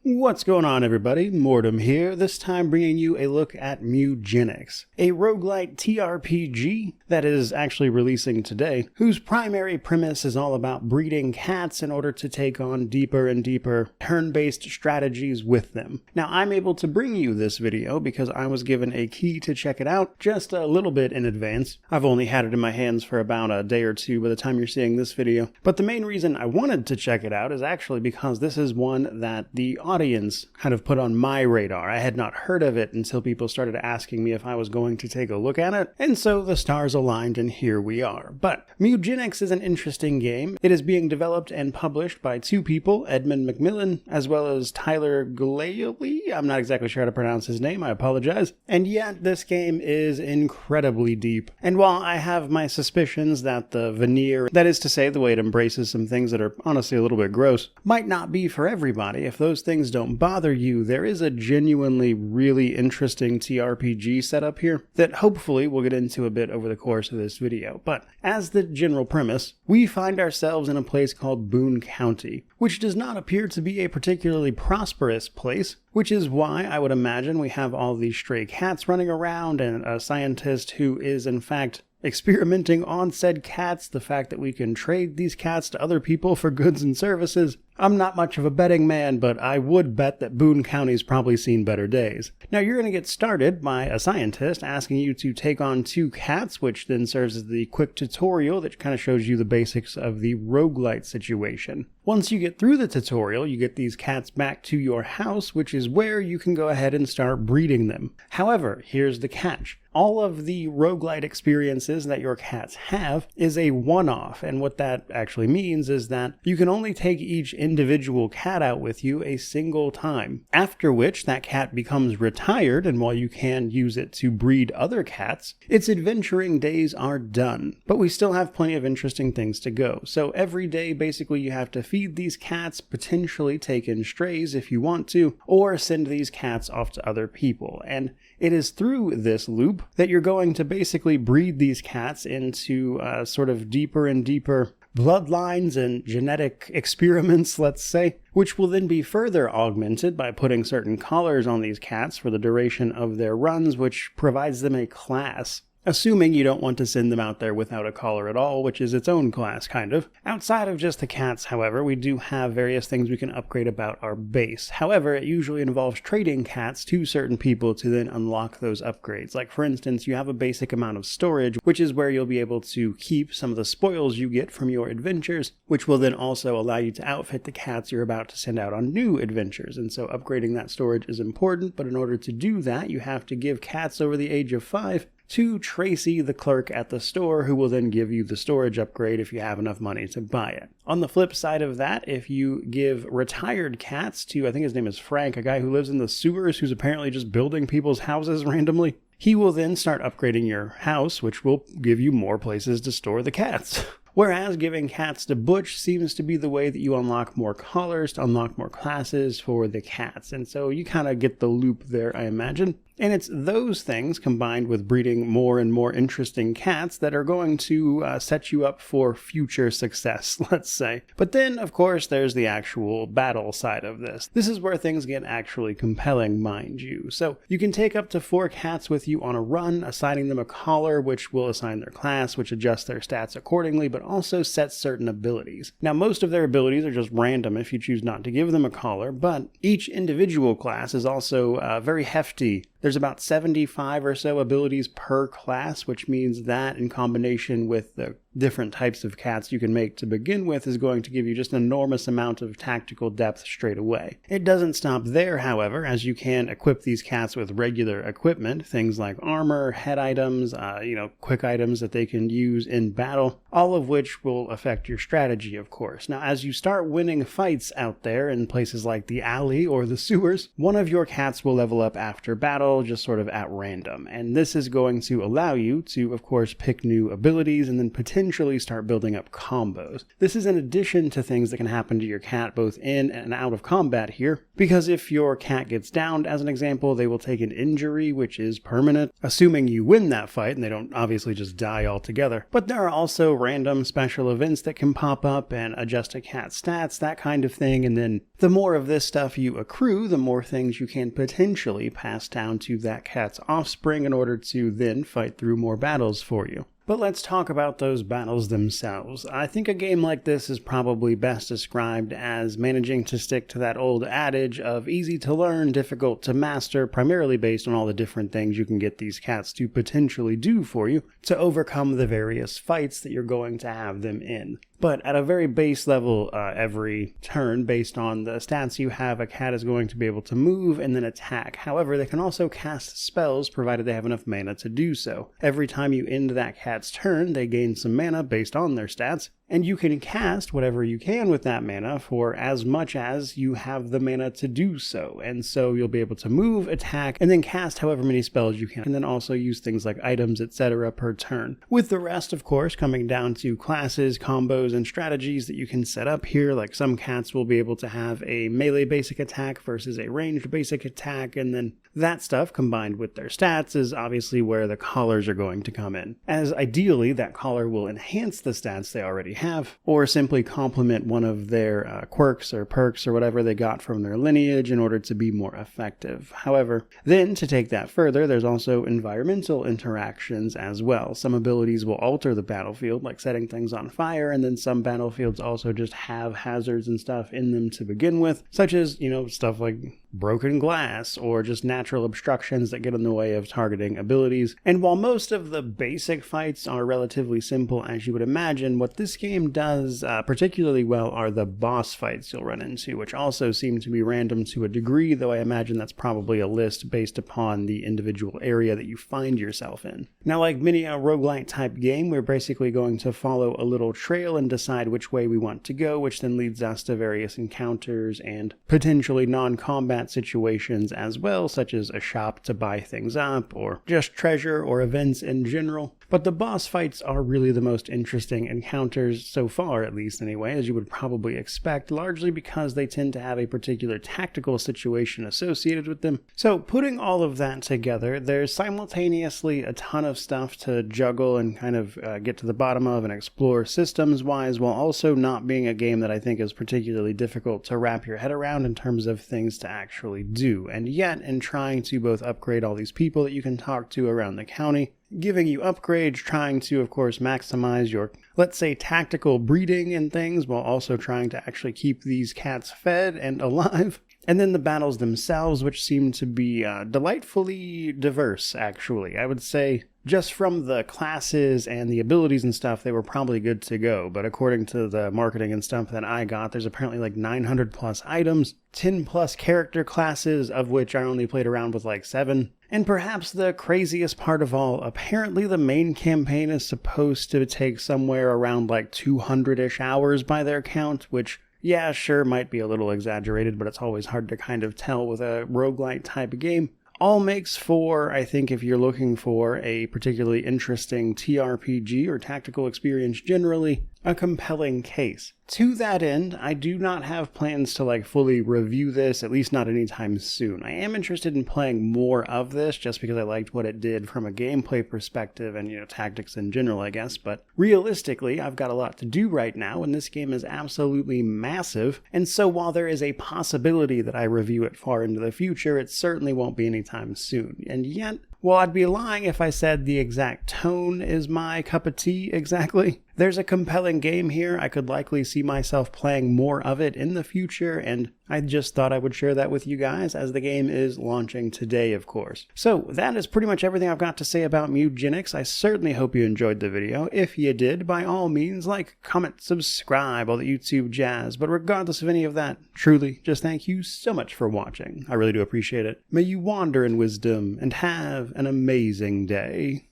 What's going on, everybody? Mortem here, this time bringing you a look at Mewgenics, a roguelite TRPG that is actually releasing today, whose primary premise is all about breeding cats in order to take on deeper and deeper turn-based strategies with them. Now, I'm able to bring you this video because I was given a key to check it out just a little bit in advance. I've only had it in my hands for about a day or two by the time you're seeing this video, but the main reason I wanted to check it out is actually because this is one that the audience kind of put on my radar. I had not heard of it until people started asking me if I was going to take a look at it, and so the stars aligned and here we are. But Mewgenics is an interesting game. It is being developed and published by two people, Edmund McMillan, as well as Tyler Glailey. I'm not exactly sure how to pronounce his name, I apologize. And yet, this game is incredibly deep. And while I have my suspicions that the veneer, that is to say, the way it embraces some things that are honestly a little bit gross, might not be for everybody, if those things don't bother you, there is a genuinely really interesting TRPG setup here that hopefully we'll get into a bit over the course of this video. But as the general premise, we find ourselves in a place called Boone County, which does not appear to be a particularly prosperous place, which is why I would imagine we have all these stray cats running around and a scientist who is in fact experimenting on said cats, the fact that we can trade these cats to other people for goods and services. I'm not much of a betting man, but I would bet that Boone County's probably seen better days. Now, you're going to get started by a scientist asking you to take on two cats, which then serves as the quick tutorial that kind of shows you the basics of the roguelite situation. Once you get through the tutorial, you get these cats back to your house, which is where you can go ahead and start breeding them. However, here's the catch. All of the roguelite experiences that your cats have is a one-off, and what that actually means is that you can only take each individual cat out with you a single time, after which that cat becomes retired, and while you can use it to breed other cats, its adventuring days are done. But we still have plenty of interesting things to go. So every day, basically, you have to feed these cats, potentially take in strays if you want to, or send these cats off to other people. And it is through this loop that you're going to basically breed these cats into sort of deeper and deeper bloodlines and genetic experiments, let's say, which will then be further augmented by putting certain collars on these cats for the duration of their runs, which provides them a class. Assuming you don't want to send them out there without a collar at all, which is its own class, kind of. Outside of just the cats, however, we do have various things we can upgrade about our base. However, it usually involves trading cats to certain people to then unlock those upgrades. Like, for instance, you have a basic amount of storage, which is where you'll be able to keep some of the spoils you get from your adventures, which will then also allow you to outfit the cats you're about to send out on new adventures. And so upgrading that storage is important, but in order to do that, you have to give cats over the age of 5 to Tracy, the clerk at the store, who will then give you the storage upgrade if you have enough money to buy it. On the flip side of that, if you give retired cats to, I think his name is Frank, a guy who lives in the sewers who's apparently just building people's houses randomly, he will then start upgrading your house, which will give you more places to store the cats. Whereas giving cats to Butch seems to be the way that you unlock more collars, to unlock more classes for the cats. And so you kind of get the loop there, I imagine. And it's those things combined with breeding more and more interesting cats that are going to set you up for future success, let's say. But then, of course, there's the actual battle side of this. This is where things get actually compelling, mind you. So you can take up to 4 cats with you on a run, assigning them a collar, which will assign their class, which adjusts their stats accordingly, but also sets certain abilities. Now, most of their abilities are just random if you choose not to give them a collar, but each individual class is also very hefty. There's about 75 or so abilities per class, which means that in combination with the different types of cats you can make to begin with is going to give you just an enormous amount of tactical depth straight away. It doesn't stop there, however, as you can equip these cats with regular equipment, things like armor, head items, quick items that they can use in battle, all of which will affect your strategy, of course. Now, as you start winning fights out there in places like the alley or the sewers, one of your cats will level up after battle, just sort of at random, and this is going to allow you to, of course, pick new abilities and then potentially potentially start building up combos. This is in addition to things that can happen to your cat both in and out of combat here, because if your cat gets downed, as an example, they will take an injury which is permanent, assuming you win that fight and they don't obviously just die altogether. But there are also random special events that can pop up and adjust a cat's stats, that kind of thing, and then the more of this stuff you accrue, the more things you can potentially pass down to that cat's offspring in order to then fight through more battles for you. But let's talk about those battles themselves. I think a game like this is probably best described as managing to stick to that old adage of easy to learn, difficult to master, primarily based on all the different things you can get these cats to potentially do for you to overcome the various fights that you're going to have them in. But at a very base level, every turn, based on the stats you have, a cat is going to be able to move and then attack. However, they can also cast spells, provided they have enough mana to do so. Every time you end that cat's turn, they gain some mana based on their stats, and you can cast whatever you can with that mana for as much as you have the mana to do so. And so you'll be able to move, attack, and then cast however many spells you can, and then also use things like items, etc. per turn. With the rest, of course, coming down to classes, combos, and strategies that you can set up here. Like some cats will be able to have a melee basic attack versus a ranged basic attack, and then that stuff combined with their stats is obviously where the collars are going to come in. As ideally, that collar will enhance the stats they already have, or simply complement one of their quirks or perks or whatever they got from their lineage in order to be more effective. However, then to take that further, there's also environmental interactions as well. Some abilities will alter the battlefield, like setting things on fire, and then some battlefields also just have hazards and stuff in them to begin with, such as, stuff like broken glass or just natural obstructions that get in the way of targeting abilities. And while most of the basic fights are relatively simple, as you would imagine, what this game does particularly well are the boss fights you'll run into, which also seem to be random to a degree, though I imagine that's probably a list based upon the individual area that you find yourself in. Now, like many a roguelite type game, we're basically going to follow a little trail and decide which way we want to go, which then leads us to various encounters and potentially non-combat situations as well, such as a shop to buy things up, or just treasure or events in general. But the boss fights are really the most interesting encounters, so far at least anyway, as you would probably expect, largely because they tend to have a particular tactical situation associated with them. So putting all of that together, there's simultaneously a ton of stuff to juggle and kind of get to the bottom of and explore systems-wise, while also not being a game that I think is particularly difficult to wrap your head around in terms of things to actually do. And yet, in trying to both upgrade all these people that you can talk to around the county, giving you upgrades, trying to, of course, maximize your, let's say, tactical breeding and things, while also trying to actually keep these cats fed and alive. And then the battles themselves, which seem to be delightfully diverse, actually. I would say just from the classes and the abilities and stuff, they were probably good to go. But according to the marketing and stuff that I got, there's apparently like 900 plus items, 10 plus character classes, of which I only played around with like 7. And perhaps the craziest part of all, apparently the main campaign is supposed to take somewhere around like 200-ish hours by their count, which, yeah, sure, might be a little exaggerated, but it's always hard to kind of tell with a roguelite type game. All makes for, I think, if you're looking for a particularly interesting TRPG or tactical experience generally, a compelling case. To that end, I do not have plans to fully review this, at least not anytime soon. I am interested in playing more of this just because I liked what it did from a gameplay perspective and, tactics in general, I guess. But realistically, I've got a lot to do right now, and this game is absolutely massive. And so while there is a possibility that I review it far into the future, it certainly won't be anytime soon. And yet, well, I'd be lying if I said the exact tone is my cup of tea exactly. There's a compelling game here. I could likely see myself playing more of it in the future, and I just thought I would share that with you guys as the game is launching today, of course. So that is pretty much everything I've got to say about Mewgenics. I certainly hope you enjoyed the video. If you did, by all means, like, comment, subscribe, all the YouTube jazz. But regardless of any of that, truly, just thank you so much for watching. I really do appreciate it. May you wander in wisdom and have an amazing day.